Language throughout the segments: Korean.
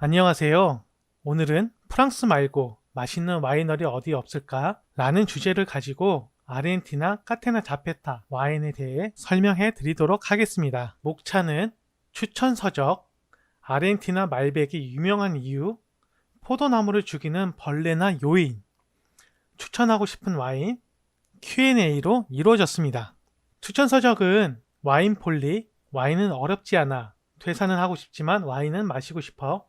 안녕하세요. 오늘은 프랑스 말고 맛있는 와이너리 어디 없을까? 라는 주제를 가지고 아르헨티나 카테나 자페타 와인에 대해 설명해 드리도록 하겠습니다. 목차는 추천서적, 아르헨티나 말백이 유명한 이유, 포도나무를 죽이는 벌레나 요인, 추천하고 싶은 와인, Q&A로 이루어졌습니다. 추천서적은 와인폴리, 와인은 어렵지 않아, 퇴사는 하고 싶지만 와인은 마시고 싶어,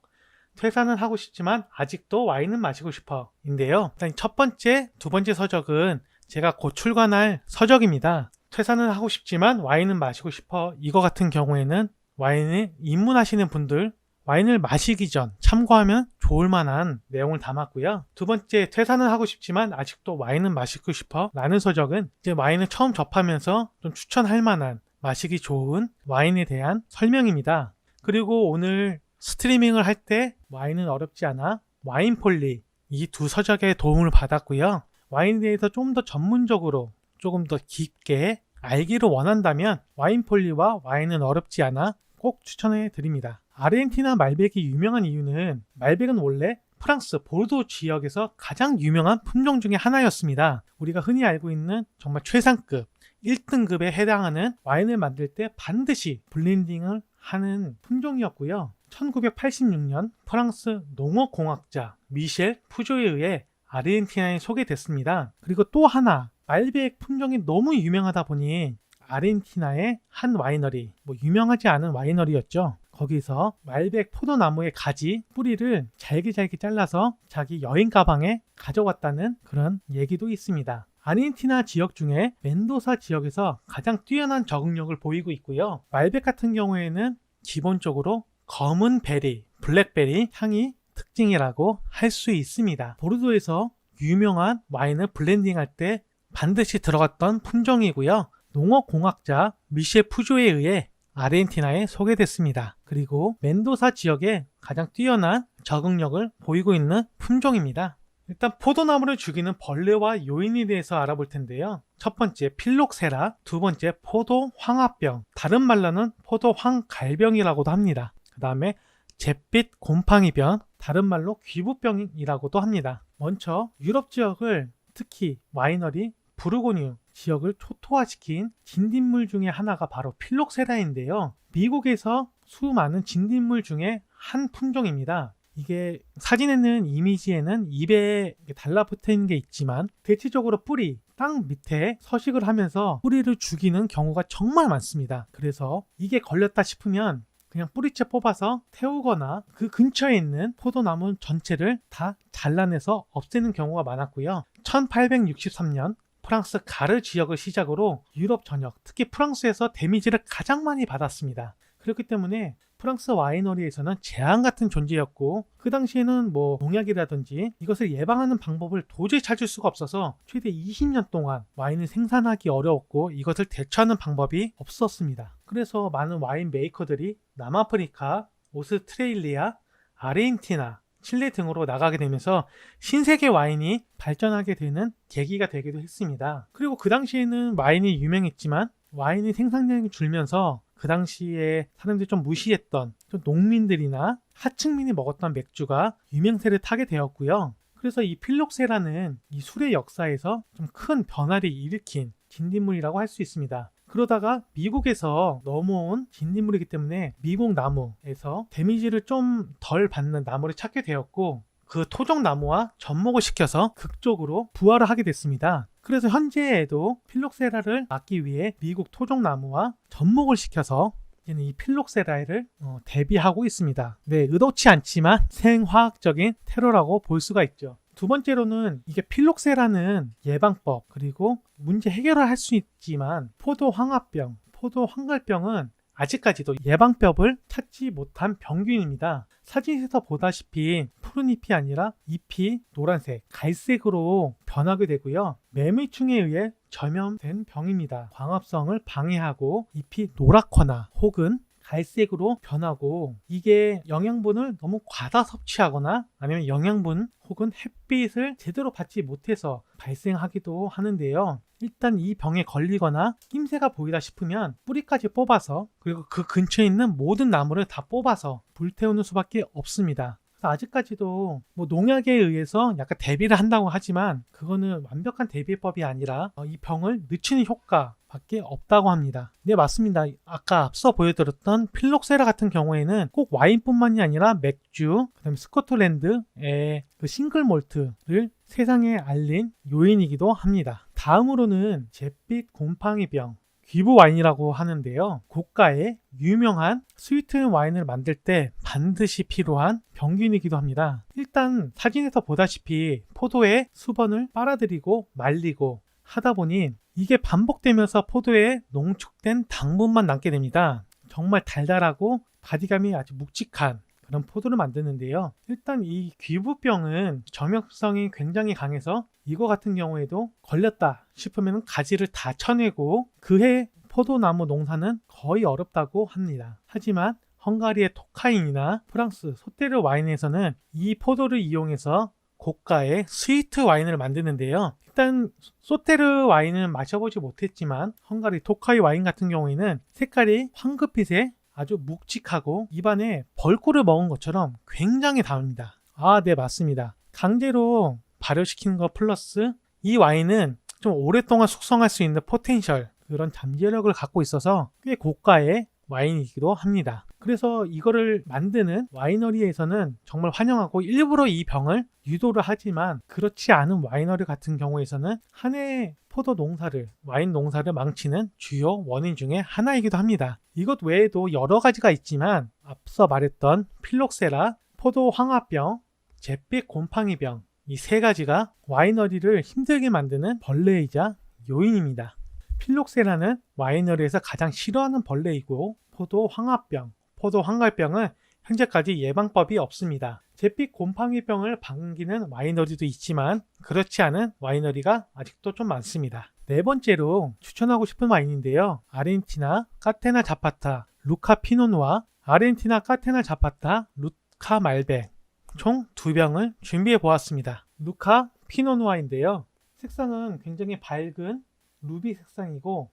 퇴사는 하고 싶지만 아직도 와인은 마시고 싶어 인데요. 일단 첫 번째, 두 번째 서적은 제가 곧 출간할 서적입니다. 퇴사는 하고 싶지만 와인은 마시고 싶어 이거 같은 경우에는 와인을 입문하시는 분들 와인을 마시기 전 참고하면 좋을 만한 내용을 담았고요. 두 번째, 퇴사는 하고 싶지만 아직도 와인은 마시고 싶어 라는 서적은 이제 와인을 처음 접하면서 좀 추천할 만한 마시기 좋은 와인에 대한 설명입니다. 그리고 오늘 스트리밍을 할 때 와인은 어렵지 않아, 와인폴리 이 두 서적의 도움을 받았고요. 와인에 대해서 좀 더 전문적으로 조금 더 깊게 알기를 원한다면 와인폴리와 와인은 어렵지 않아 꼭 추천해 드립니다. 아르헨티나 말백이 유명한 이유는 말백은 원래 프랑스 보르도 지역에서 가장 유명한 품종 중에 하나였습니다. 우리가 흔히 알고 있는 정말 최상급 1등급에 해당하는 와인을 만들 때 반드시 블렌딩을 하는 품종이었고요. 1986년 프랑스 농업공학자 미셸 푸조에 의해 아르헨티나에 소개됐습니다. 그리고 또 하나, 말백 품종이 너무 유명하다 보니 아르헨티나의 한 와이너리, 유명하지 않은 와이너리였죠. 거기서 말백 포도나무의 가지, 뿌리를 잘게 잘라서 자기 여행 가방에 가져왔다는 그런 얘기도 있습니다. 아르헨티나 지역 중에 멘도사 지역에서 가장 뛰어난 적응력을 보이고 있고요. 말백 같은 경우에는 기본적으로 검은 베리, 블랙베리 향이 특징이라고 할 수 있습니다. 보르도에서 유명한 와인을 블렌딩할 때 반드시 들어갔던 품종이고요. 농업공학자 미셸 푸조에 의해 아르헨티나에 소개됐습니다. 그리고 멘도사 지역에 가장 뛰어난 적응력을 보이고 있는 품종입니다. 일단 포도나무를 죽이는 벌레와 요인에 대해서 알아볼 텐데요. 첫 번째, 필록세라, 두 번째, 포도 황화병, 다른 말로는 포도 황갈병이라고도 합니다. 그 다음에 잿빛 곰팡이병, 다른 말로 귀부병이라고도 합니다. 먼저 유럽 지역을, 특히 와이너리 부르고뉴 지역을 초토화시킨 진딧물 중에 하나가 바로 필록세라인데요. 미국에서 수많은 진딧물 중에 한 품종입니다. 이게 사진에는, 이미지에는 입에 달라붙어 있는 게 있지만 대체적으로 뿌리, 땅 밑에 서식을 하면서 뿌리를 죽이는 경우가 정말 많습니다. 그래서 이게 걸렸다 싶으면 그냥 뿌리채 뽑아서 태우거나 그 근처에 있는 포도나무 전체를 다 잘라내서 없애는 경우가 많았고요. 1863년 프랑스 가르 지역을 시작으로 유럽 전역, 특히 프랑스에서 데미지를 가장 많이 받았습니다. 그렇기 때문에 프랑스 와이너리에서는 재앙 같은 존재였고, 그 당시에는 농약이라든지 이것을 예방하는 방법을 도저히 찾을 수가 없어서 최대 20년 동안 와인을 생산하기 어려웠고 이것을 대처하는 방법이 없었습니다. 그래서 많은 와인 메이커들이 남아프리카, 오스트레일리아, 아르헨티나, 칠레 등으로 나가게 되면서 신세계 와인이 발전하게 되는 계기가 되기도 했습니다. 그리고 그 당시에는 와인이 유명했지만 와인의 생산량이 줄면서 그 당시에 사람들이 좀 무시했던 좀 농민들이나 하층민이 먹었던 맥주가 유명세를 타게 되었고요. 그래서 이 필록세라는 이 술의 역사에서 좀 큰 변화를 일으킨 진딧물이라고 할 수 있습니다. 그러다가 미국에서 넘어온 진딧물이기 때문에 미국 나무에서 데미지를 좀 덜 받는 나무를 찾게 되었고, 그 토종 나무와 접목을 시켜서 극적으로 부활을 하게 됐습니다. 그래서 현재에도 필록세라를 막기 위해 미국 토종 나무와 접목을 시켜서 이제는 이 필록세라를 대비하고 있습니다. 네, 의도치 않지만 생화학적인 테러라고 볼 수가 있죠. 두 번째로는 이게 필록세라는 예방법, 그리고 문제 해결을 할 수 있지만 포도 황화병, 포도 황갈병은 아직까지도 예방법을 찾지 못한 병균입니다. 사진에서 보다시피 푸른 잎이 아니라 잎이 노란색, 갈색으로 변하게 되고요. 매미충에 의해 전염된 병입니다. 광합성을 방해하고 잎이 노랗거나 혹은 갈색으로 변하고, 이게 영양분을 너무 과다 섭취하거나 아니면 영양분 혹은 햇빛을 제대로 받지 못해서 발생하기도 하는데요. 일단 이 병에 걸리거나 낌새가 보이다 싶으면 뿌리까지 뽑아서, 그리고 그 근처에 있는 모든 나무를 다 뽑아서 불태우는 수밖에 없습니다. 그래서 아직까지도 뭐 농약에 의해서 약간 대비를 한다고 하지만 그거는 완벽한 대비법이 아니라 이 병을 늦추는 효과밖에 없다고 합니다. 네, 맞습니다. 아까 앞서 보여드렸던 필록세라 같은 경우에는 꼭 와인뿐만이 아니라 맥주, 그다음에 스코틀랜드의 그 싱글 몰트를 세상에 알린 요인이기도 합니다. 다음으로는 잿빛 곰팡이병, 귀부 와인이라고 하는데요. 고가의 유명한 스위트 와인을 만들 때 반드시 필요한 병균이기도 합니다. 일단 사진에서 보다시피 포도의 수분을 빨아들이고 말리고 하다 보니 이게 반복되면서 포도에 농축된 당분만 남게 됩니다. 정말 달달하고 바디감이 아주 묵직한 그런 포도를 만드는데요. 일단 이 귀부병은 점역성이 굉장히 강해서 이거 같은 경우에도 걸렸다 싶으면 가지를 다 쳐내고 그해 포도나무 농사는 거의 어렵다고 합니다. 하지만 헝가리의 토카인이나 프랑스 소테르 와인에서는 이 포도를 이용해서 고가의 스위트 와인을 만드는데요. 일단 소테르 와인은 마셔보지 못했지만 헝가리 토카이 와인 같은 경우에는 색깔이 황급빛에 아주 묵직하고 입안에 벌꿀을 먹은 것처럼 굉장히 달습니다. 아, 네, 맞습니다. 강제로 발효시키는 것 플러스 이 와인은 좀 오랫동안 숙성할 수 있는 포텐셜, 그런 잠재력을 갖고 있어서 꽤 고가의 와인이기도 합니다. 그래서 이거를 만드는 와이너리에서는 정말 환영하고 일부러 이 병을 유도를 하지만 그렇지 않은 와이너리 같은 경우에서는 한 해의 포도 농사를, 와인 농사를 망치는 주요 원인 중에 하나이기도 합니다. 이것 외에도 여러 가지가 있지만 앞서 말했던 필록세라, 포도 황화병, 잿빛 곰팡이병, 이 세 가지가 와이너리를 힘들게 만드는 벌레이자 요인입니다. 필록세라는 와이너리에서 가장 싫어하는 벌레이고 포도 황화병, 포도 황갈병은 현재까지 예방법이 없습니다. 잿빛 곰팡이병을 방기는 와이너리도 있지만 그렇지 않은 와이너리가 아직도 좀 많습니다. 네 번째로 추천하고 싶은 와인인데요. 아르헨티나 까테나 자파타 루카 피노누아, 아르헨티나 까테나 자파타 루카 말백 총 2병을 준비해 보았습니다. 루카 피노누아인데요. 색상은 굉장히 밝은 루비 색상이고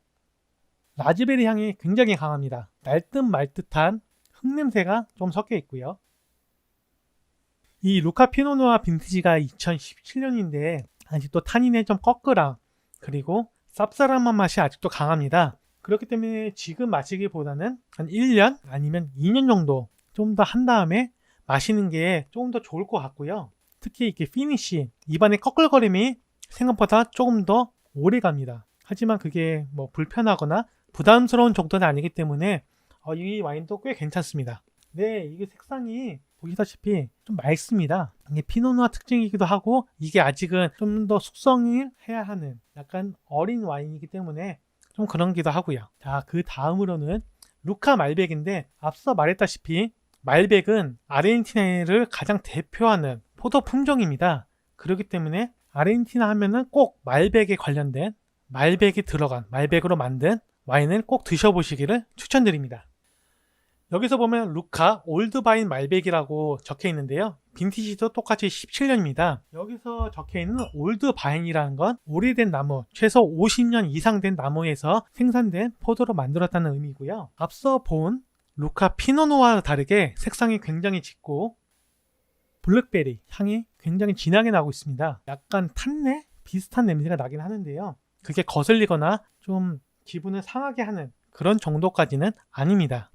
라즈베리 향이 굉장히 강합니다. 날듯 말듯한 흙냄새가 좀 섞여 있고요. 이 루카 피노누아 빈티지가 2017년인데 아직도 타닌의 좀 꺼끌함 그리고 쌉싸름한 맛이 아직도 강합니다. 그렇기 때문에 지금 마시기보다는 한 1년 아니면 2년 정도 좀 더 한 다음에 마시는 게 조금 더 좋을 것 같고요. 특히 이렇게 피니쉬, 입안의 꺼끌거림이 생각보다 조금 더 오래 갑니다. 하지만 그게 뭐 불편하거나 부담스러운 정도는 아니기 때문에 이 와인도 꽤 괜찮습니다. 네, 이게 색상이 보시다시피 좀 맑습니다. 이게 피노누아 특징이기도 하고 이게 아직은 좀 더 숙성을 해야 하는 약간 어린 와인이기 때문에 좀 그런기도 하고요. 자, 그 다음으로는 루카 말백인데 앞서 말했다시피 말백은 아르헨티나를 가장 대표하는 포도 품종입니다. 그렇기 때문에 아르헨티나 하면은 꼭 말백에 관련된 말백이 들어간 말백으로 만든 와인을 꼭 드셔보시기를 추천드립니다. 여기서 보면 루카 올드바인 말백이라고 적혀 있는데요. 빈티지도 똑같이 17년입니다. 여기서 적혀 있는 올드바인이라는 건 오래된 나무, 최소 50년 이상 된 나무에서 생산된 포도로 만들었다는 의미고요. 앞서 본 루카 피노누아와 다르게 색상이 굉장히 짙고 블랙베리 향이 굉장히 진하게 나고 있습니다. 약간 탄내 비슷한 냄새가 나긴 하는데요. 그게 거슬리거나 좀 기분을 상하게 하는 그런 정도까지는 아닙니다.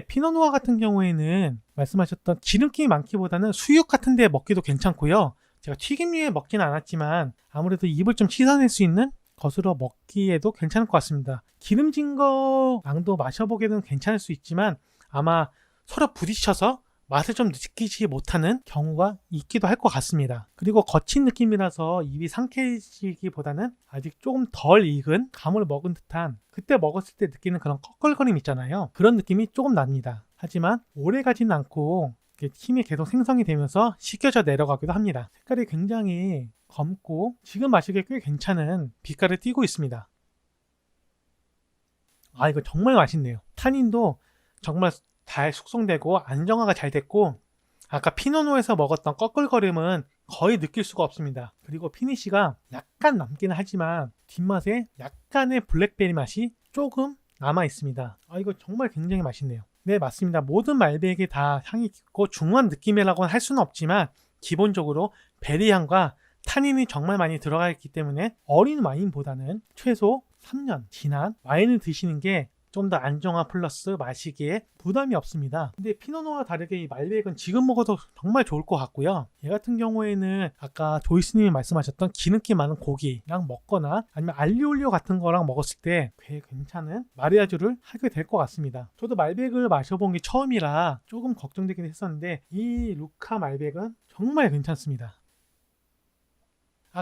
피노누아 같은 경우에는 말씀하셨던 기름기 많기보다는 수육 같은 데 먹기도 괜찮고요. 제가 튀김류에 먹지는 않았지만 아무래도 입을 좀 씻어낼 수 있는 것으로 먹기에도 괜찮을 것 같습니다. 기름진 거랑도 마셔보기에는 괜찮을 수 있지만 아마 서로 부딪혀서 맛을 좀 느끼지 못하는 경우가 있기도 할 것 같습니다. 그리고 거친 느낌이라서 입이 상쾌해지기보다는 아직 조금 덜 익은 감을 먹은 듯한 그때 먹었을 때 느끼는 그런 꺼끌거림 있잖아요. 그런 느낌이 조금 납니다. 하지만 오래 가지는 않고 힘이 계속 생성이 되면서 씻겨져 내려가기도 합니다. 색깔이 굉장히 검고 지금 마시기에 꽤 괜찮은 빛깔을 띠고 있습니다. 이거 정말 맛있네요. 타닌도 정말 잘 숙성되고 안정화가 잘 됐고 아까 피노누에서 먹었던 꺼끌거림은 거의 느낄 수가 없습니다. 그리고 피니쉬가 약간 남기는 하지만 뒷맛에 약간의 블랙베리 맛이 조금 남아 있습니다. 이거 정말 굉장히 맛있네요. 네, 맞습니다. 모든 말백에 다 향이 있고 중후한 느낌이라고는 할 수는 없지만 기본적으로 베리향과 타닌이 정말 많이 들어가 있기 때문에 어린 와인보다는 최소 3년 지난 와인을 드시는 게 좀 더 안정화 플러스 마시기에 부담이 없습니다. 근데 피노누아와 다르게 이 말백은 지금 먹어도 정말 좋을 것 같고요. 얘 같은 경우에는 아까 조이스님이 말씀하셨던 기름기 많은 고기랑 먹거나 아니면 알리올리오 같은 거랑 먹었을 때 꽤 괜찮은 마리아주를 하게 될 것 같습니다. 저도 말백을 마셔본 게 처음이라 조금 걱정되긴 했었는데 이 루카 말백은 정말 괜찮습니다.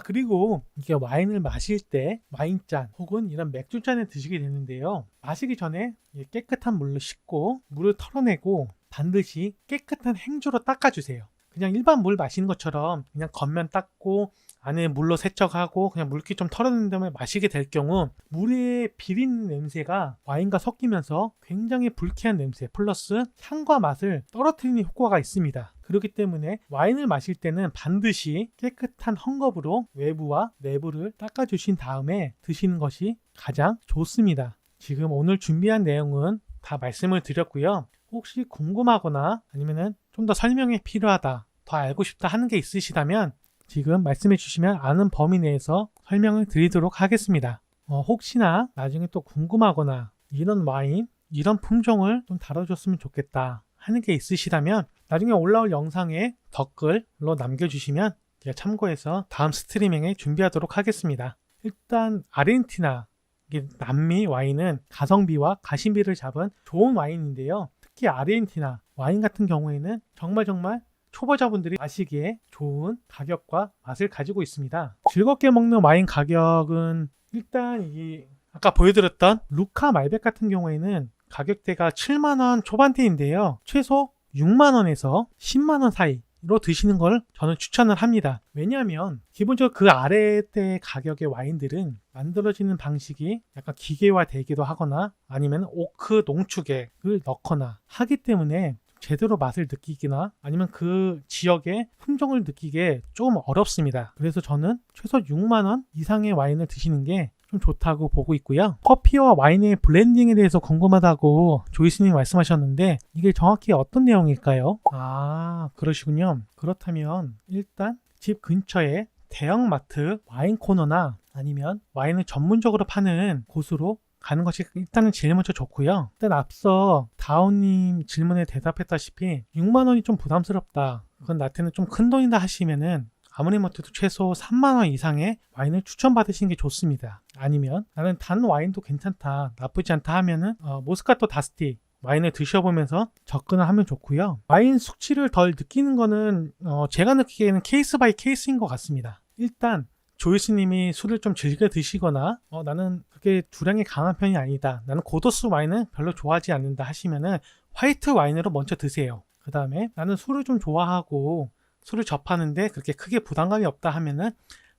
그리고 이게 와인을 마실 때 와인잔 혹은 이런 맥주잔에 드시게 되는데요. 마시기 전에 깨끗한 물로 씻고 물을 털어내고 반드시 깨끗한 행주로 닦아주세요. 그냥 일반 물 마시는 것처럼 그냥 겉면 닦고 안에 물로 세척하고 그냥 물기 좀 털어낸 다음에 마시게 될 경우 물의 비린 냄새가 와인과 섞이면서 굉장히 불쾌한 냄새 플러스 향과 맛을 떨어뜨리는 효과가 있습니다. 그렇기 때문에 와인을 마실 때는 반드시 깨끗한 헝겊으로 외부와 내부를 닦아주신 다음에 드시는 것이 가장 좋습니다. 지금 오늘 준비한 내용은 다 말씀을 드렸고요. 혹시 궁금하거나 아니면 좀 더 설명이 필요하다, 더 알고 싶다 하는 게 있으시다면 지금 말씀해 주시면 아는 범위 내에서 설명을 드리도록 하겠습니다. 혹시나 나중에 또 궁금하거나 이런 와인, 이런 품종을 좀 다뤄줬으면 좋겠다 하는 게 있으시다면 나중에 올라올 영상에 댓글로 남겨주시면 제가 참고해서 다음 스트리밍에 준비하도록 하겠습니다. 일단 아르헨티나, 남미 와인은 가성비와 가심비를 잡은 좋은 와인인데요. 특히 아르헨티나 와인 같은 경우에는 정말 초보자분들이 마시기에 좋은 가격과 맛을 가지고 있습니다. 즐겁게 먹는 와인 가격은 일단 아까 보여드렸던 루카 말백 같은 경우에는 가격대가 7만원 초반대인데요. 최소 6만원에서 10만원 사이로 드시는 걸 저는 추천을 합니다. 왜냐하면 기본적으로 그 아래대 가격의 와인들은 만들어지는 방식이 약간 기계화되기도 하거나 아니면 오크 농축액을 넣거나 하기 때문에 제대로 맛을 느끼기나 아니면 그 지역의 품종을 느끼기에 조금 어렵습니다. 그래서 저는 최소 6만원 이상의 와인을 드시는 게 좀 좋다고 보고 있고요. 커피와 와인의 블렌딩에 대해서 궁금하다고 조이스님 말씀하셨는데 이게 정확히 어떤 내용일까요? 그러시군요. 그렇다면 일단 집 근처에 대형마트 와인 코너나 아니면 와인을 전문적으로 파는 곳으로 가는 것이 일단은 제일 먼저 좋고요. 일단 앞서 다운님 질문에 대답했다시피 6만원이 좀 부담스럽다, 그건 나한테는 좀 큰 돈이다 하시면은 아무리 못해도 최소 3만원 이상의 와인을 추천받으시는 게 좋습니다. 아니면 나는 단 와인도 괜찮다, 나쁘지 않다 하면은 모스카토 다스티 와인을 드셔보면서 접근을 하면 좋고요. 와인 숙취를 덜 느끼는 거는 제가 느끼기에는 케이스 바이 케이스인 것 같습니다. 일단 조이스님이 술을 좀 즐겨 드시거나 나는 그렇게 주량이 강한 편이 아니다, 나는 고도수 와인은 별로 좋아하지 않는다 하시면은 화이트 와인으로 먼저 드세요. 그 다음에 나는 술을 좀 좋아하고 술을 접하는데 그렇게 크게 부담감이 없다 하면은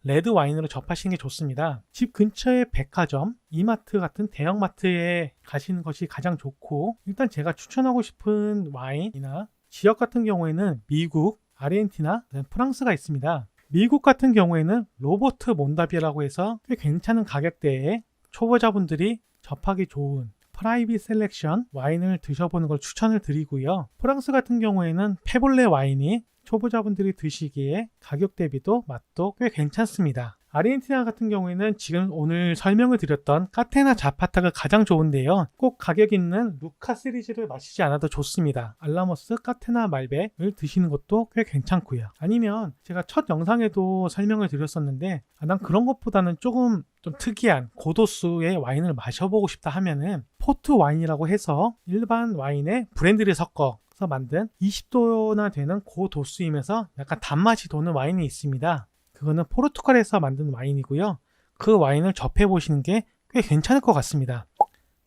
레드 와인으로 접하시는 게 좋습니다. 집 근처의 백화점, 이마트 같은 대형마트에 가시는 것이 가장 좋고, 일단 제가 추천하고 싶은 와인이나 지역 같은 경우에는 미국, 아르헨티나, 프랑스가 있습니다. 미국 같은 경우에는 로버트 몬다비라고 해서 꽤 괜찮은 가격대에 초보자분들이 접하기 좋은 프라이빗 셀렉션 와인을 드셔보는 걸 추천을 드리고요. 프랑스 같은 경우에는 페볼레 와인이 초보자분들이 드시기에 가격 대비도 맛도 꽤 괜찮습니다. 아르헨티나 같은 경우에는 지금 오늘 설명을 드렸던 카테나 자파타가 가장 좋은데요. 꼭 가격 있는 루카 시리즈를 마시지 않아도 좋습니다. 알라모스 카테나 말백을 드시는 것도 꽤 괜찮고요. 아니면 제가 첫 영상에도 설명을 드렸었는데 난 그런 것보다는 조금 좀 특이한 고도수의 와인을 마셔보고 싶다 하면은 포트 와인이라고 해서 일반 와인에 브랜드를 섞어 만든 20도나 되는 고도수이면서 약간 단맛이 도는 와인이 있습니다. 그거는 포르투갈에서 만든 와인이고요. 그 와인을 접해보시는 게 꽤 괜찮을 것 같습니다.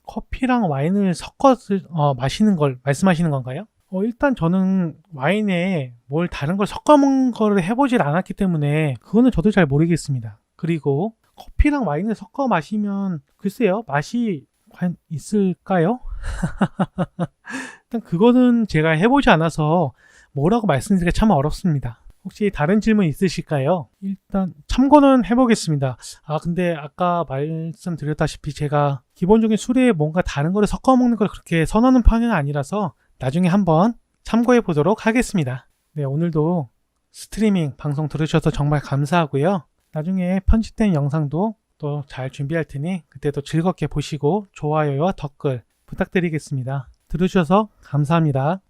커피랑 와인을 섞어서 마시는 걸 말씀하시는 건가요? 일단 저는 와인에 뭘 다른 걸 섞어 먹는 거를 해보질 않았기 때문에 그거는 저도 잘 모르겠습니다. 그리고 커피랑 와인을 섞어 마시면 글쎄요, 맛이 과연 있을까요? 일단 그거는 제가 해보지 않아서 뭐라고 말씀드리기가 참 어렵습니다. 혹시 다른 질문 있으실까요? 일단 참고는 해보겠습니다. 근데 아까 말씀드렸다시피 제가 기본적인 술에 뭔가 다른 거를 섞어 먹는 걸 그렇게 선호하는 편은 아니라서 나중에 한번 참고해 보도록 하겠습니다. 네, 오늘도 스트리밍 방송 들으셔서 정말 감사하고요. 나중에 편집된 영상도 또 잘 준비할 테니 그때도 즐겁게 보시고 좋아요와 댓글 부탁드리겠습니다. 들으셔서 감사합니다.